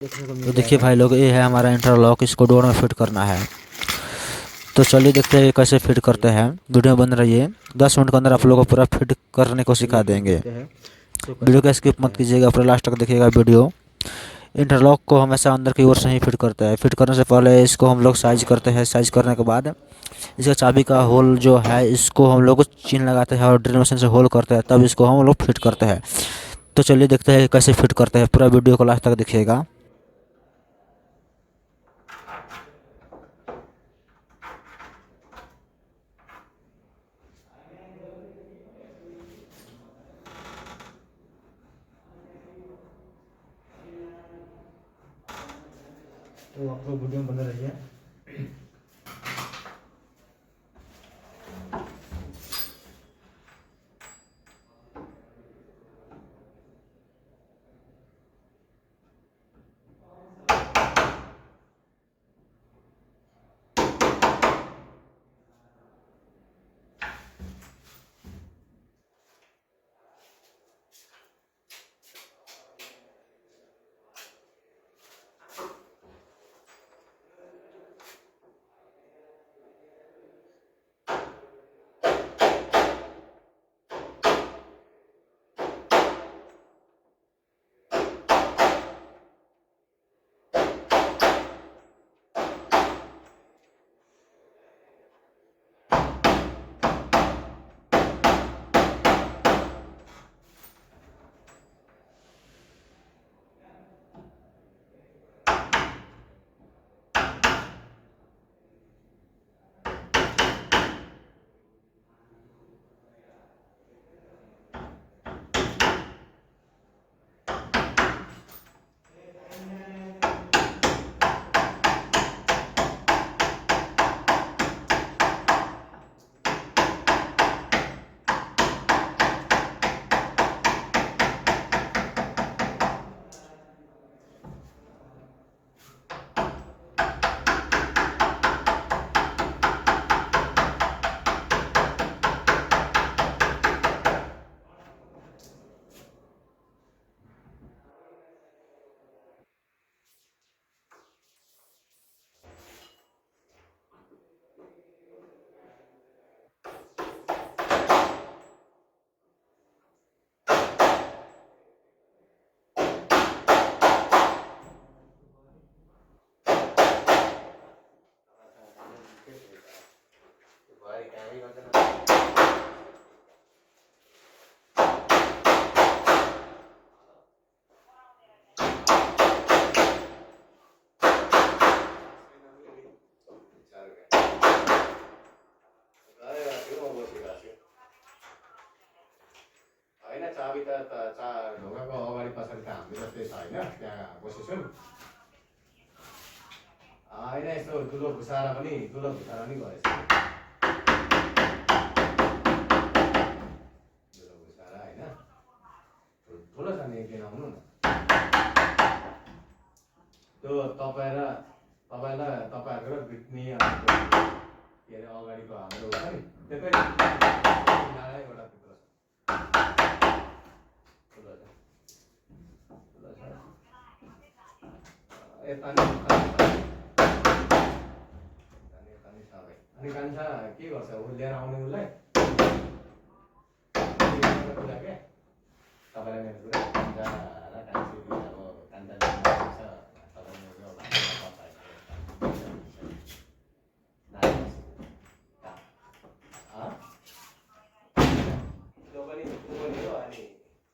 तो देखिए भाई लोग, ये है हमारा इंटरलॉक, इसको डोर में फिट करना है। तो चलिए देखते हैं कैसे फिट करते हैं। वीडियो बन रही है, 10 मिनट के अंदर आप लोगों को पूरा फिट करने को सिखा देंगे। वीडियो को स्किप मत कीजिएगा, पूरा लास्ट तक देखिएगा वीडियो। इंटरलॉक को हमेशा अंदर की ओर से ही फिट करते हैं। फिट करने से पहले इसको हम लोग साइज करते हैं। साइज करने के बाद इसका चाबी का होल जो है, इसको हम लोग चीन लगाते हैं और ड्रिल मशीन से होल करते हैं, तब इसको हम लोग फिट करते हैं। तो चलिए देखते हैं कैसे फिट करते हैं। पूरा वीडियो को लास्ट तक देखिएगा। तो आप लोग वीडियो में बने रहिए। होइन चाबी त ढोकाको अगाडि पछाडि त हामी जस्तै छ होइन, त्यहाँ बसेछौँ होइन। यस्तो दुलो घुसाएर पनि गरेछ। दुलो घुसाएर होइन, ठुलो छ नि, एक दिन आउनु न। त्यो तपाईँलाई तपाईँहरूको र बिक्ने के अरे अगाडिको हाम्रो छ नि, त्यतै एउटा भित्र छ। ठुलो छ, ठुलो छ। यता नि सबै अनि कान्छा के गर्छ, ऊ लिएर आउने उसलाई कुरा के तपाईँलाई मेरो कुरा कान्छा र कान्छी अब कान्छा छ तपाईँले मेरो त्यो पनि हो अनि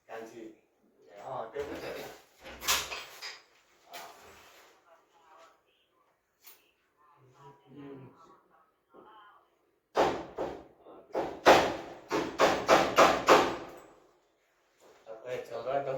कान्छी त्यो पनि चल रहा है। तो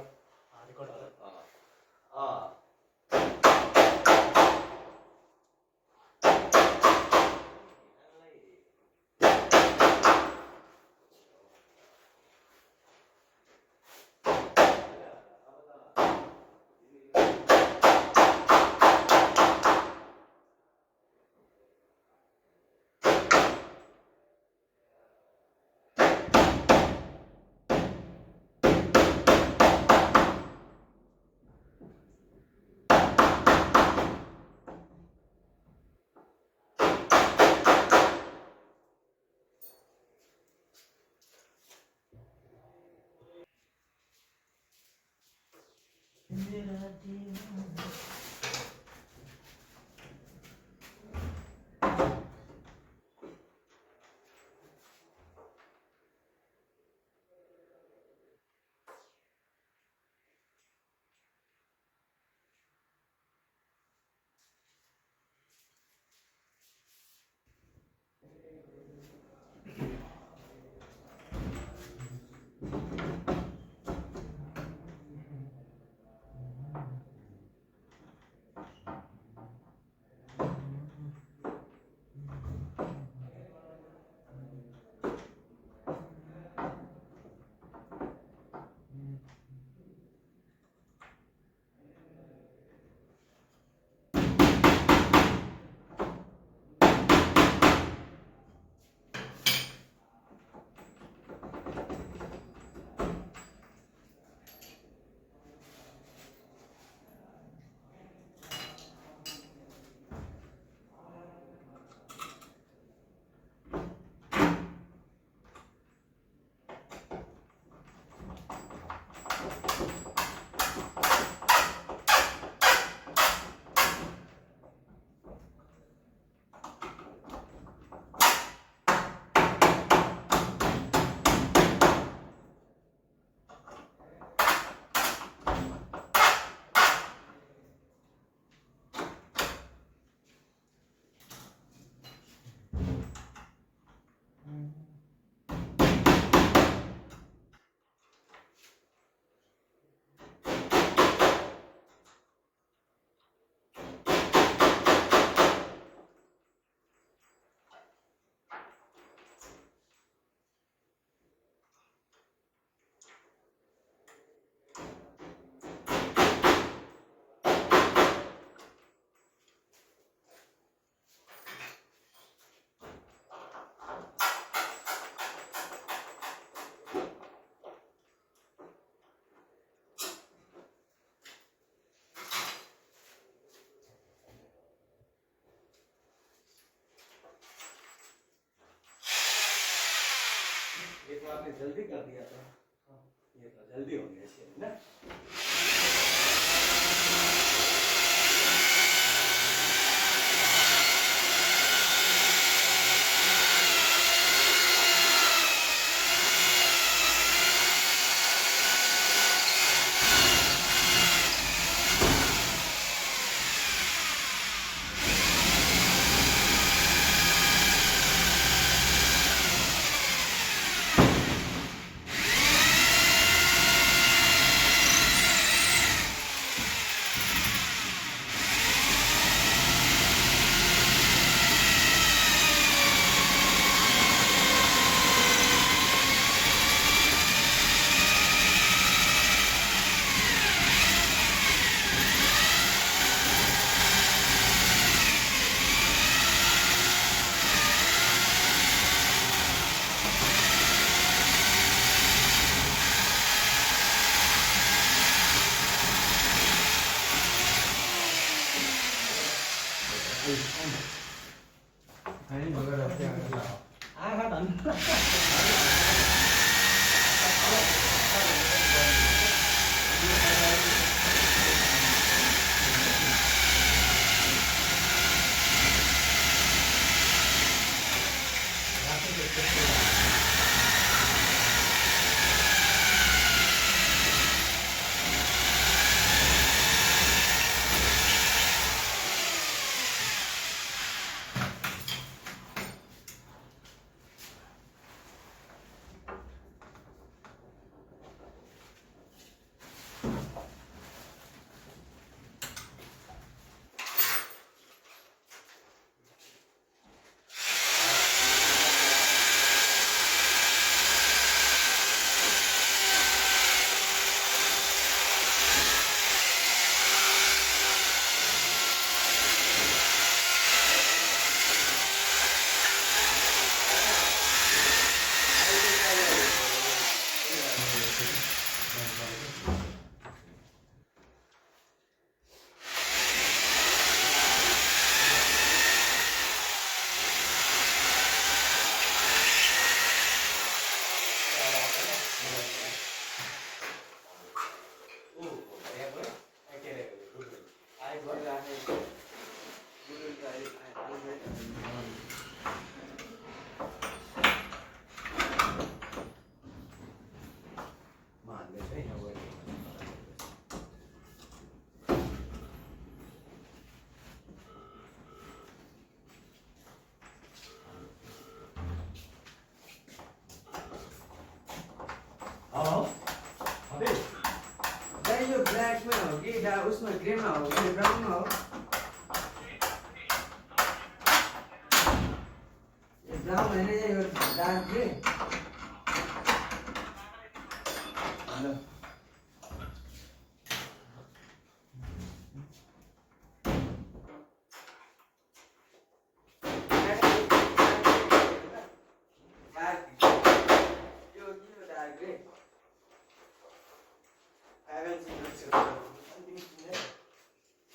एक बार आपने जल्दी कर दिया था, ये तो जल्दी हो गया इसके ना। अबे यो ब्ल्याकमा हो कि उसमा ग्रेमा हो कि ब्राउनमा हो ब्राउन होइन यो डार्क ग्रे हेलो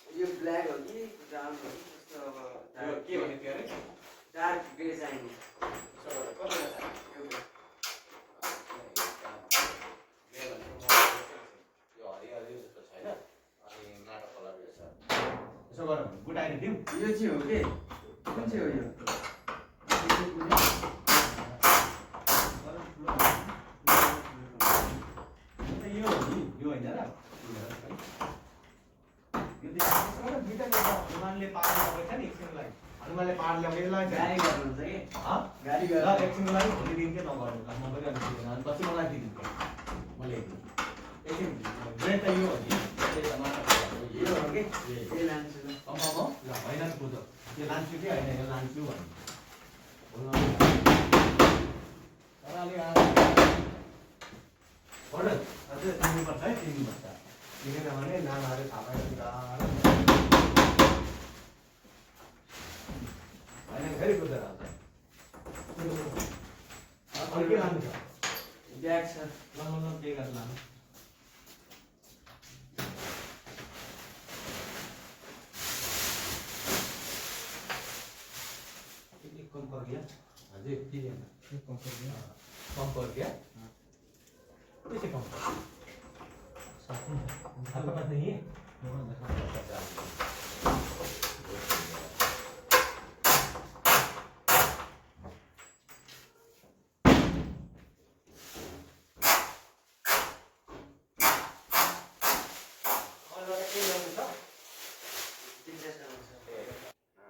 यो ब्ल्याक हो कि ब्राउन हो कि कस्तो अब के भन्ने थियो अरे डार्क ग्रे चाहिने यसो गर गुड आइडिया दिउँ यो चाहिँ हो कि कुन चाहिँ हो यो यो हो नि यो होइन र हनुमानले पार ल्याएको छ नि एकछिनको लागि हनुमानले पार ल्याएको गाडी गर्नुहुन्छ कि गाडी ल एकछिनको लागि भोलि दिन के नगर्नु ल म गरिहाल्छु अनि पछि मलाई दिइदिन्छु म ल्याइदिन्छु एकछिन ब्रेड त यो हो नि यो हो कि ए लान्छु ल ल होइन नि बुझ यो लान्छु कि होइन यो लान्छु भन्नु तर अलिक हजुर किन्नुपर्छ है किन्नुपर्छ किनेन भने नानाहरू थाहा पाएर होइन फेरि कुदेर आउँछ अरू के लानु छ ब्याग छ ल के गरेर लानु कम कर दिया हजुर के लेना कम कर दिया कैसे कम कर आपके पास नहीं है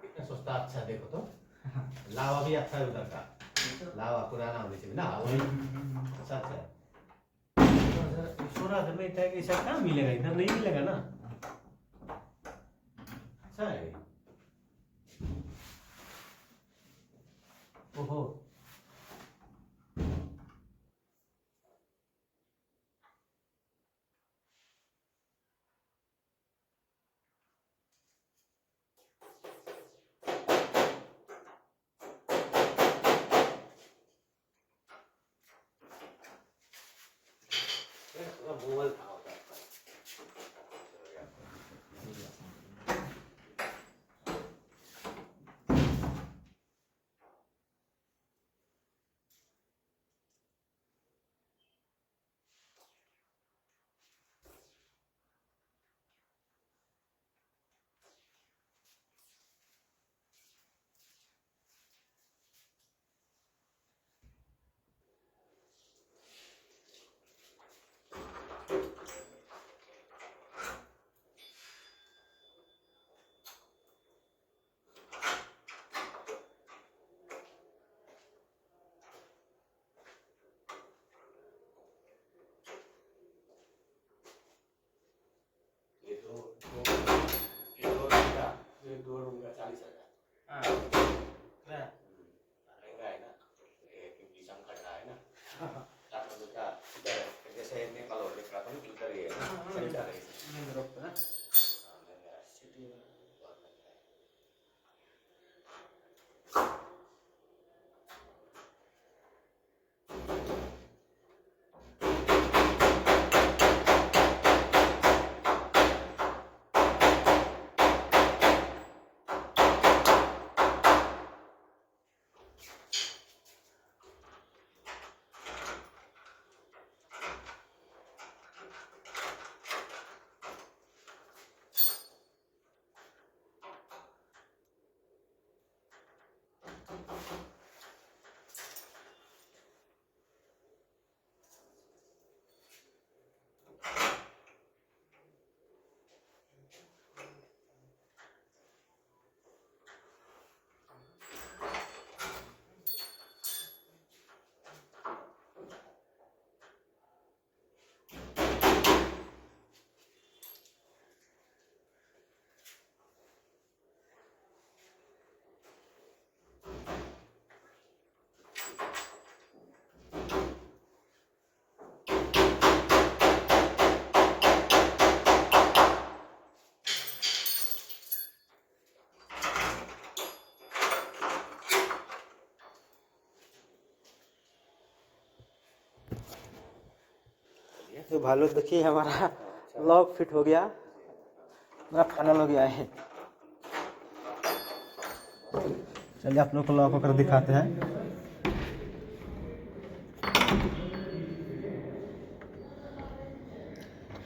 कितना सस्ता अच्छा देखो तो लावा भी अच्छा है उधर का लावा पुराना होने से ना वही अच्छा अच्छा है 16,000 में इतना ऐसा कहाँ मिलेगा इधर नहीं मिलेगा ना अच्छा है ओहो मोबाइल था उधर ये दो रूम का 40,000 महंगा है ना एक नीचा खड़ा है ना काठमाडौँ का इधर जैसे नेपाल और लेकर अपन इधर ही है सही जा रही है सिटी में बहुत महंगा है तो भाई लोग देखिए हमारा लॉक फिट हो गया, पूरा फाइनल हो गया है। चलिए आप लोग को लॉक होकर दिखाते हैं।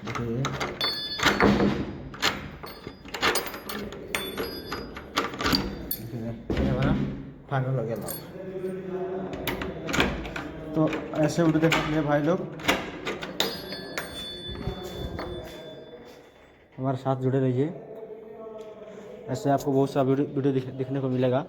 देखिए ये हमारा फाइनल हो गया लॉक। तो ऐसे वीडियो देखने के लिए भाई लोग हमारे साथ जुड़े रहिए। ऐसे आपको बहुत सा वीडियो दिखने को मिलेगा।